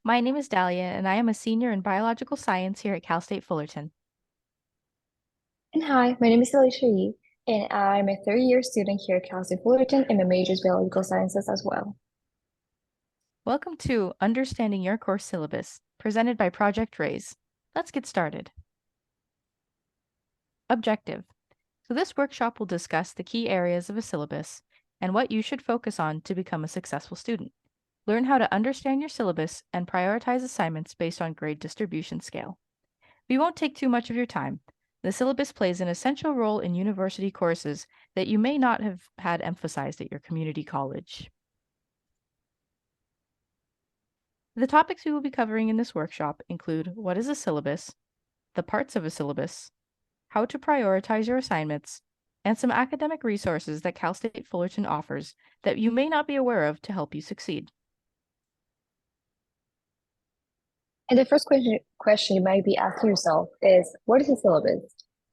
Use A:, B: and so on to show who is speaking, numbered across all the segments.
A: My name is Dahlia, and I am a senior in biological science here at Cal State Fullerton.
B: And hi, my name is Alicia Yee, and I'm a third-year student here at Cal State Fullerton, and my major is biological sciences as well.
A: Welcome to Understanding Your Course Syllabus, presented by Project RAISE. Let's get started. Objective. So this workshop will discuss the key areas of a syllabus and what you should focus on to become a successful student. Learn how to understand your syllabus and prioritize assignments based on grade distribution scale. We won't take too much of your time. The syllabus plays an essential role in university courses that you may not have had emphasized at your community college. The topics we will be covering in this workshop include what is a syllabus, the parts of a syllabus, how to prioritize your assignments, and some academic resources that Cal State Fullerton offers that you may not be aware of to help you succeed.
B: And the first question you might be asking yourself is, what is a syllabus?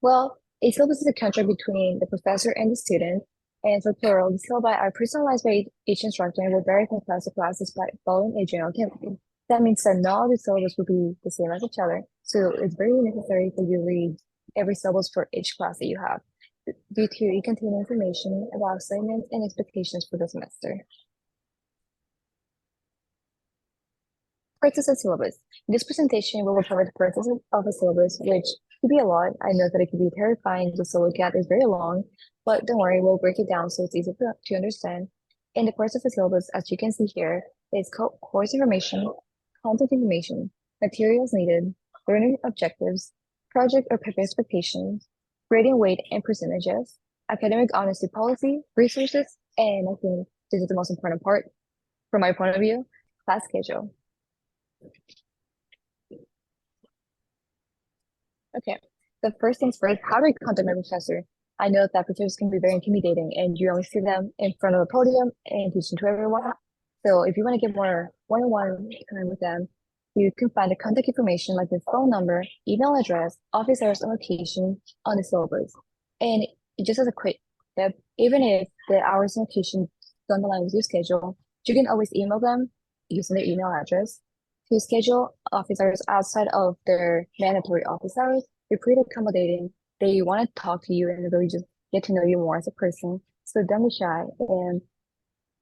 B: Well, a syllabus is a contract between the professor and the student, and for plural, the syllabi are personalized by each instructor and will vary from class to class despite following a general template. That means that not all the syllabus will be the same as each other, so it's very necessary that you read every syllabus for each class that you have, due to it contain information about assignments and expectations for the semester. Parts of syllabus. In this presentation, we will cover the parts of a syllabus, which could be a lot. I know that it can be terrifying just to look at. It's very long, but don't worry, we'll break it down so it's easy to understand. In the parts of the syllabus, as you can see here, is course information, content information, materials needed, learning objectives, project or paper expectations, grading weight and percentages, academic honesty policy, resources, and I think this is the most important part from my point of view, class schedule. Okay, the first things first, how do I contact my professor? I know that professors can be very intimidating and you only see them in front of a podium and teaching to everyone. So if you want to get more one-on-one time with them, you can find the contact information like the phone number, email address, office hours, and location on the syllabus. And just as a quick tip, even if the hours and location don't align with your schedule, you can always email them using their email address to schedule office hours outside of their mandatory office hours. They're pretty accommodating. They want to talk to you and really just get to know you more as a person. So don't be shy. And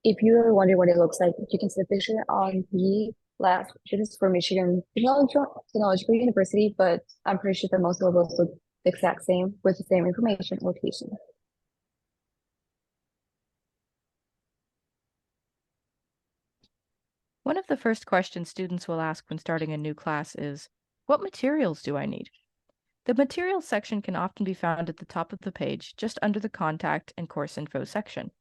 B: if you really wonder what it looks like, you can see a picture on the left. This is for Michigan Technological University, but I'm pretty sure that most of those look the exact same with the same information location.
A: One of the first questions students will ask when starting a new class is, what materials do I need? The materials section can often be found at the top of the page, just under the contact and course info section.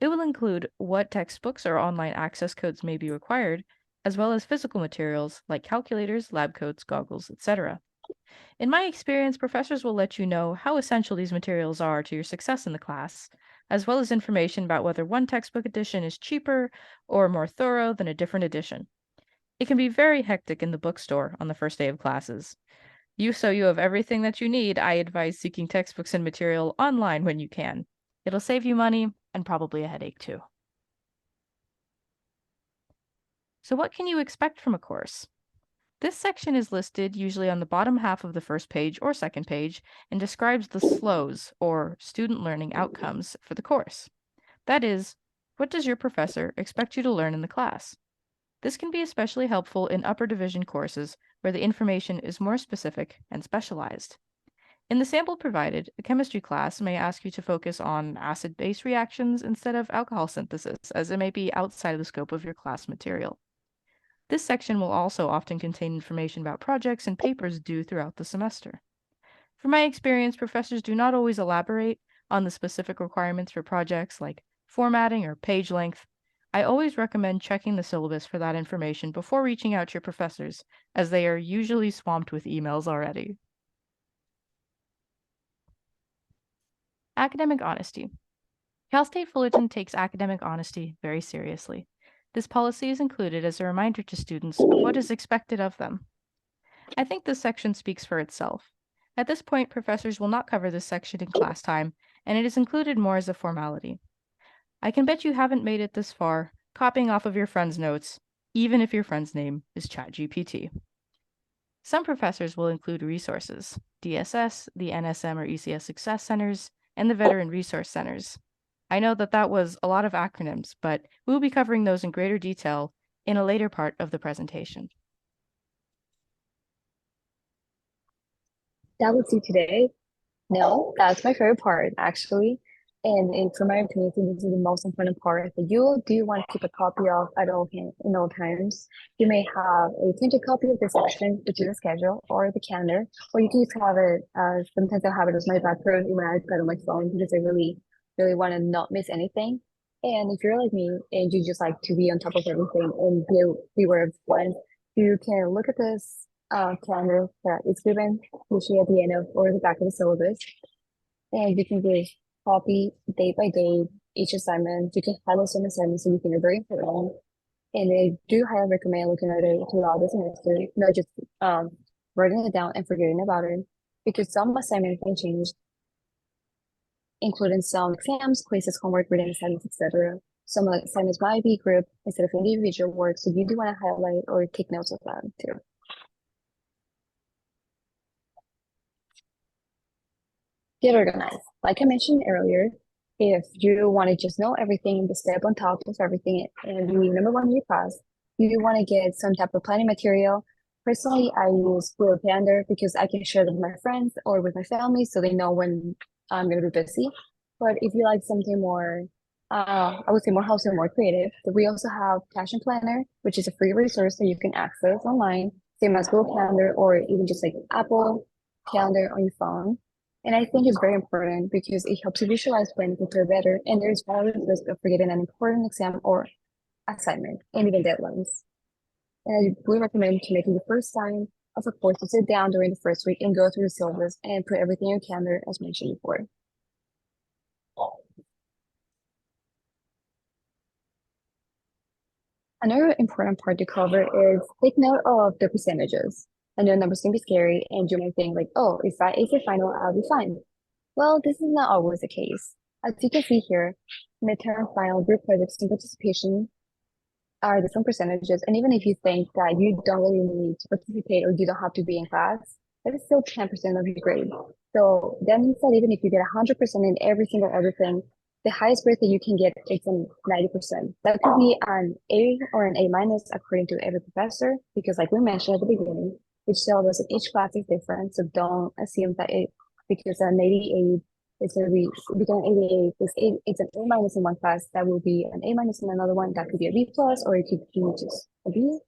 A: It will include what textbooks or online access codes may be required, as well as physical materials like calculators, lab coats, goggles, etc. In my experience, professors will let you know how essential these materials are to your success in the class, as well as information about whether one textbook edition is cheaper or more thorough than a different edition. It can be very hectic in the bookstore on the first day of classes. So you have everything that you need, I advise seeking textbooks and material online when you can. It'll save you money and probably a headache too. So what can you expect from a course? This section is listed usually on the bottom half of the first page or second page and describes the SLOs, or student learning outcomes, for the course. That is, what does your professor expect you to learn in the class? This can be especially helpful in upper division courses where the information is more specific and specialized. In the sample provided, a chemistry class may ask you to focus on acid-base reactions instead of alcohol synthesis, as it may be outside of the scope of your class material. This section will also often contain information about projects and papers due throughout the semester. From my experience, professors do not always elaborate on the specific requirements for projects like formatting or page length. I always recommend checking the syllabus for that information before reaching out to your professors, as they are usually swamped with emails already. Academic honesty. Cal State Fullerton takes academic honesty very seriously. This policy is included as a reminder to students of what is expected of them. I think this section speaks for itself. At this point, professors will not cover this section in class time, and it is included more as a formality. I can bet you haven't made it this far, copying off of your friend's notes, even if your friend's name is ChatGPT. Some professors will include resources, DSS, the NSM or ECS Success Centers, and the Veteran Resource Centers. I know that was a lot of acronyms, but we'll be covering those in greater detail in a later part of the presentation.
B: That was you today. No, that's my favorite part, actually. And for my opinion, I think this is the most important part that you do want to keep a copy of at all in all times. You may have a printed copy of the section, which is the schedule, or the calendar, or you can just have it. Sometimes I have it as my background in my iPad on my phone because I really want to not miss anything. And if you're like me and you just like to be on top of everything and be aware of when, you can look at this calendar that is given usually at the end of or the back of the syllabus, and you can just copy day by day each assignment. You can highlight some assignments so you think are very important. And I do highly recommend looking at it throughout the semester, not just writing it down and forgetting about it, because some assignments can change, including some exams, quizzes, homework, reading assignments, etc. Some assignments might be group instead of individual work, so you do want to highlight or take notes of that too. Get organized. Like I mentioned earlier, if you want to just know everything, the step on top of everything, and be number one in your class, you want to get some type of planning material. Personally, I use Google Calendar because I can share it with my friends or with my family so they know when I'm going to be busy. But if you like something more, I would say more helpful, more creative, we also have Passion Planner, which is a free resource that you can access online, same as Google Calendar or even just like Apple Calendar on your phone. And I think it's very important because it helps you visualize when to prepare better, and there's always the risk of forgetting an important exam or assignment, and even deadlines. And I would recommend to make it the first time of a course to sit down during the first week and go through the syllabus and put everything in your calendar as mentioned before. Another important part to cover is take note of the percentages. I know numbers can be scary, and you might think like, oh, if I ace the final, I'll be fine. Well, this is not always the case. As you can see here, midterm, final, group projects, and participation are different percentages. And even if you think that you don't really need to participate or you don't have to be in class, that is still 10% of your grade. So that means that even if you get 100% in every single everything, the highest grade that you can get is 90%. That could be an A or an A minus according to every professor, because like we mentioned at the beginning, each syllabus in each class is different. So don't assume that because an 88 is going to be become 88 it's an A minus in one class, that will be an A minus in another one, that could be a B plus, or it could be just a B.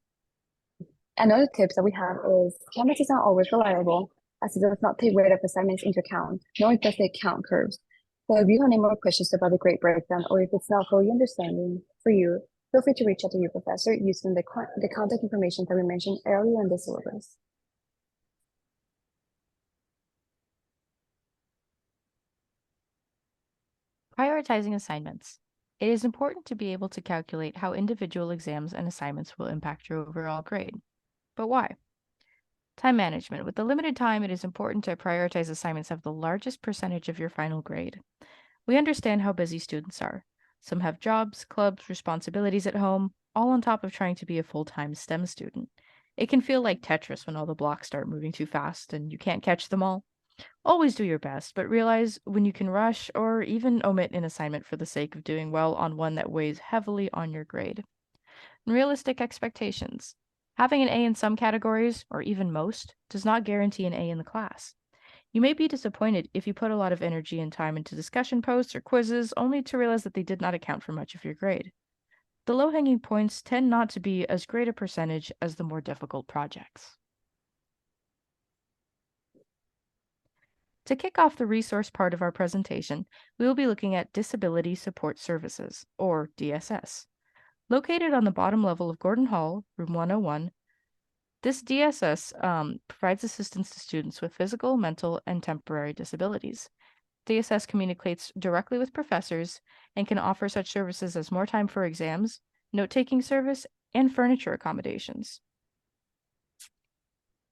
B: Another tips that we have is Canvas is not always reliable, as it does not take weight of assignments into account, nor does it count curves. So if you have any more questions about the grade breakdown, or if it's not fully understanding for you, feel free to reach out to your professor using the contact information that we mentioned earlier in the syllabus.
A: Prioritizing assignments. It is important to be able to calculate how individual exams and assignments will impact your overall grade. But why? Time management. With the limited time, it is important to prioritize assignments that have the largest percentage of your final grade. We understand how busy students are. Some have jobs, clubs, responsibilities at home, all on top of trying to be a full-time STEM student. It can feel like Tetris when all the blocks start moving too fast and you can't catch them all. Always do your best, but realize when you can rush or even omit an assignment for the sake of doing well on one that weighs heavily on your grade. And realistic expectations. Having an A in some categories, or even most, does not guarantee an A in the class. You may be disappointed if you put a lot of energy and time into discussion posts or quizzes only to realize that they did not account for much of your grade. The low-hanging points tend not to be as great a percentage as the more difficult projects. To kick off the resource part of our presentation, we will be looking at Disability Support Services, or DSS. Located on the bottom level of Gordon Hall, room 101, this DSS provides assistance to students with physical, mental, and temporary disabilities. DSS communicates directly with professors and can offer such services as more time for exams, note-taking service, and furniture accommodations.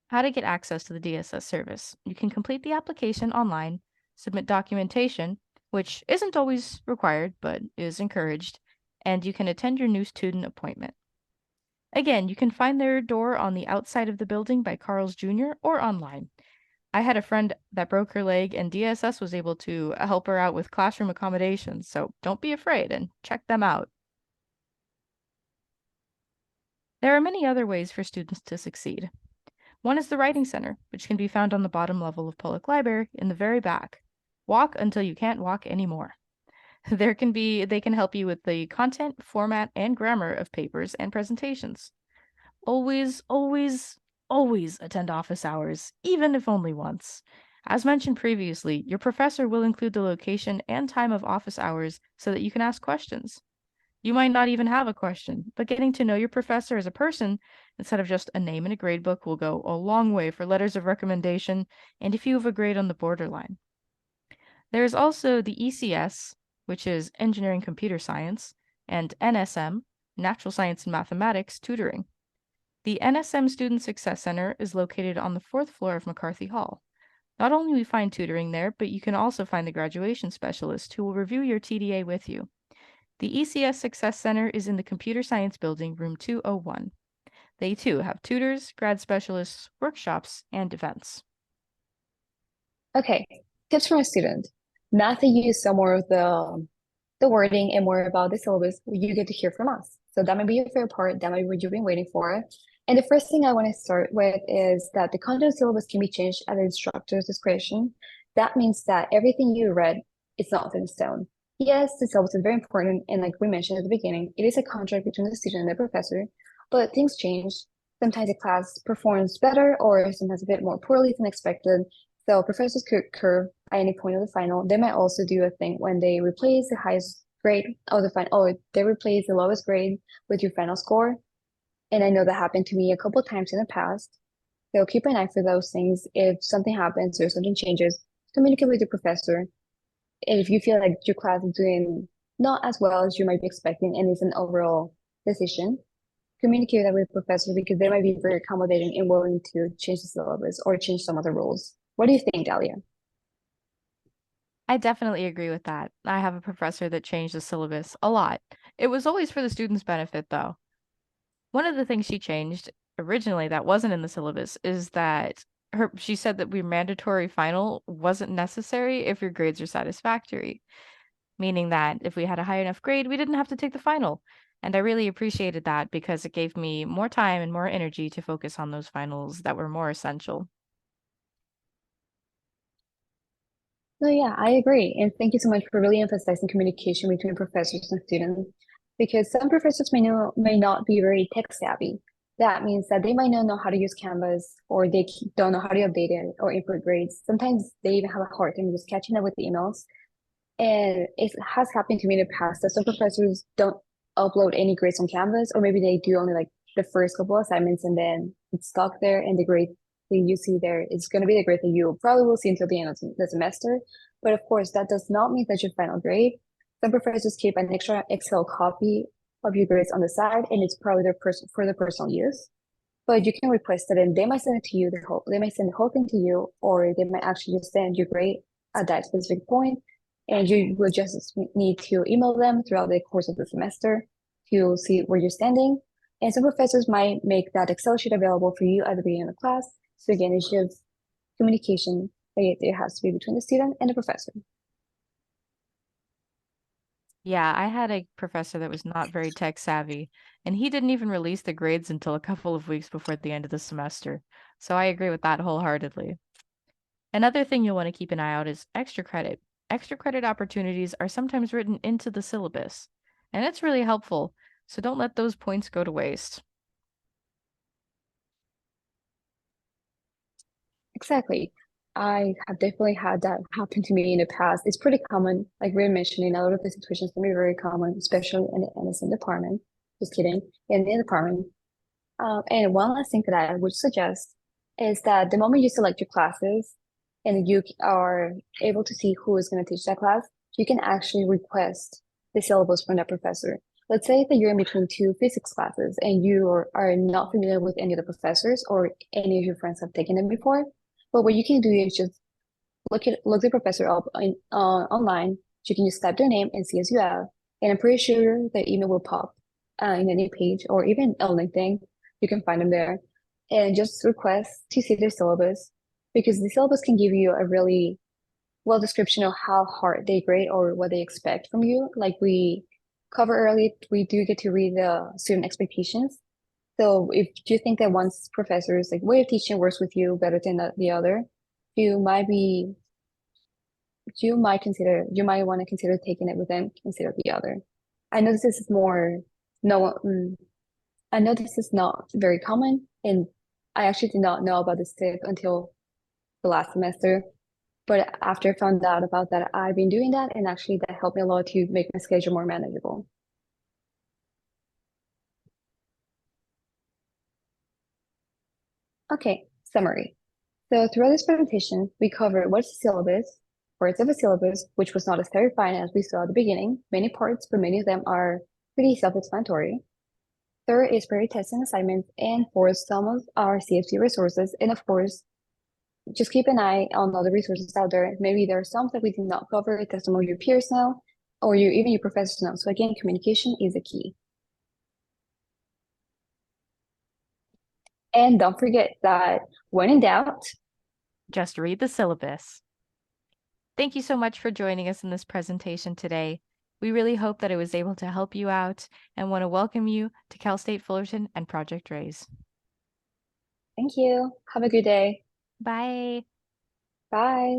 A: How to get access to the DSS service. You can complete the application online, submit documentation, which isn't always required but is encouraged, and you can attend your new student appointment. Again, you can find their door on the outside of the building by Carl's Jr. or online. I had a friend that broke her leg, and DSS was able to help her out with classroom accommodations, so don't be afraid and check them out. There are many other ways for students to succeed. One is the Writing Center, which can be found on the bottom level of Public Library in the very back. Walk until you can't walk anymore. They can help you with the content, format, and grammar of papers and presentations. Always, always, always attend office hours, even if only once. As mentioned previously, your professor will include the location and time of office hours so that you can ask questions. You might not even have a question, but getting to know your professor as a person instead of just a name in a gradebook will go a long way for letters of recommendation and if you have a grade on the borderline. There is also the ECS, which is Engineering Computer Science, and NSM, Natural Science and Mathematics Tutoring. The NSM Student Success Center is located on the 4th floor of McCarthy Hall. Not only will you find tutoring there, but you can also find the graduation specialist who will review your TDA with you. The ECS Success Center is in the Computer Science Building, room 201. They too have tutors, grad specialists, workshops, and events.
B: Okay, tips from a student. Math, they use some more of the wording and more about the syllabus you get to hear from us. So that might be your favorite part. That might be what you've been waiting for. And the first thing I want to start with is that the content syllabus can be changed at the instructor's discretion. That means that everything you read is not set in stone. Yes, the syllabus is very important, and like we mentioned at the beginning, it is a contract between the student and the professor, but things change. Sometimes the class performs better or sometimes a bit more poorly than expected. So professors could curve at any point of the final. They might also do a thing when they replace the highest grade of the final, or they replace the lowest grade with your final score. And I know that happened to me a couple times in the past. So keep an eye for those things. If something happens or something changes, communicate with your professor. And if you feel like your class is doing not as well as you might be expecting and it's an overall decision, communicate that with the professor because they might be very accommodating and willing to change the syllabus or change some of the rules. What do you think, Dahlia?
A: I definitely agree with that. I have a professor that changed the syllabus a lot. It was always for the students' benefit, though. One of the things she changed originally that wasn't in the syllabus is that she said that your mandatory final wasn't necessary if your grades are satisfactory, meaning that if we had a high enough grade, we didn't have to take the final. And I really appreciated that because it gave me more time and more energy to focus on those finals that were more essential.
B: No, yeah, I agree. And thank you so much for really emphasizing communication between professors and students. Because some professors may not be very tech savvy. That means that they might not know how to use Canvas or they don't know how to update it or input grades. Sometimes they even have a hard time just catching up with the emails. And it has happened to me in the past that some professors don't upload any grades on Canvas, or maybe they do only like the first couple of assignments and then it's stuck there and the grade that you see there is going to be the grade that you probably will see until the end of the semester. But of course, that does not mean that's your final grade. Some professors keep an extra Excel copy of your grades on the side, and it's probably for their personal use. But you can request it, and they might send it to you. They might send the whole thing to you, or they might actually just send your grade at that specific point, and you will just need to email them throughout the course of the semester to see where you're standing. And some professors might make that Excel sheet available for you at the beginning of the class. So again, it's just communication that it has to be between the student and the professor.
A: Yeah, I had a professor that was not very tech savvy, and he didn't even release the grades until a couple of weeks before the end of the semester. So I agree with that wholeheartedly. Another thing you'll want to keep an eye out is extra credit. Extra credit opportunities are sometimes written into the syllabus, and it's really helpful, so don't let those points go to waste.
B: Exactly. I have definitely had that happen to me in the past. It's pretty common, like we are mentioning, a lot of the situations can be very common, especially in the innocent department. Just kidding, in the department. And one last thing that I would suggest is that the moment you select your classes and you are able to see who is going to teach that class, you can actually request the syllabus from that professor. Let's say that you're in between two physics classes and you are not familiar with any of the professors or any of your friends have taken them before. But what you can do is just look the professor up online. You can just type their name and see as you have. And I'm pretty sure the email will pop in any page or even on LinkedIn You can find them there. And just request to see their syllabus because the syllabus can give you a really well description of how hard they grade or what they expect from you. Like we cover early, we do get to read the student expectations. So if you think that one's professor's like way of teaching works with you better than the other, you might be you might want to consider taking it with them instead of the other. I know this is more no I know this is not very common, and I actually did not know about this tip until the last semester. But after I found out about that, I've been doing that, and actually that helped me a lot to make my schedule more manageable. Okay, summary. So throughout this presentation, we covered what's the syllabus, parts of a syllabus, which was not as terrifying as we saw at the beginning. Many parts, but many of them are pretty self-explanatory. Third is priority tests and assignments, and fourth, some of our CFC resources, and of course, just keep an eye on other resources out there. Maybe there are some that we did not cover that some of your peers know, or even your professors know. So again, communication is a key. And don't forget that when in doubt,
A: Just read the syllabus. Thank you so much for joining us in this presentation today. We really hope that it was able to help you out and want to welcome you to Cal State Fullerton and Project RAISE.
B: thank you. Have a good day.
A: Bye.
B: Bye.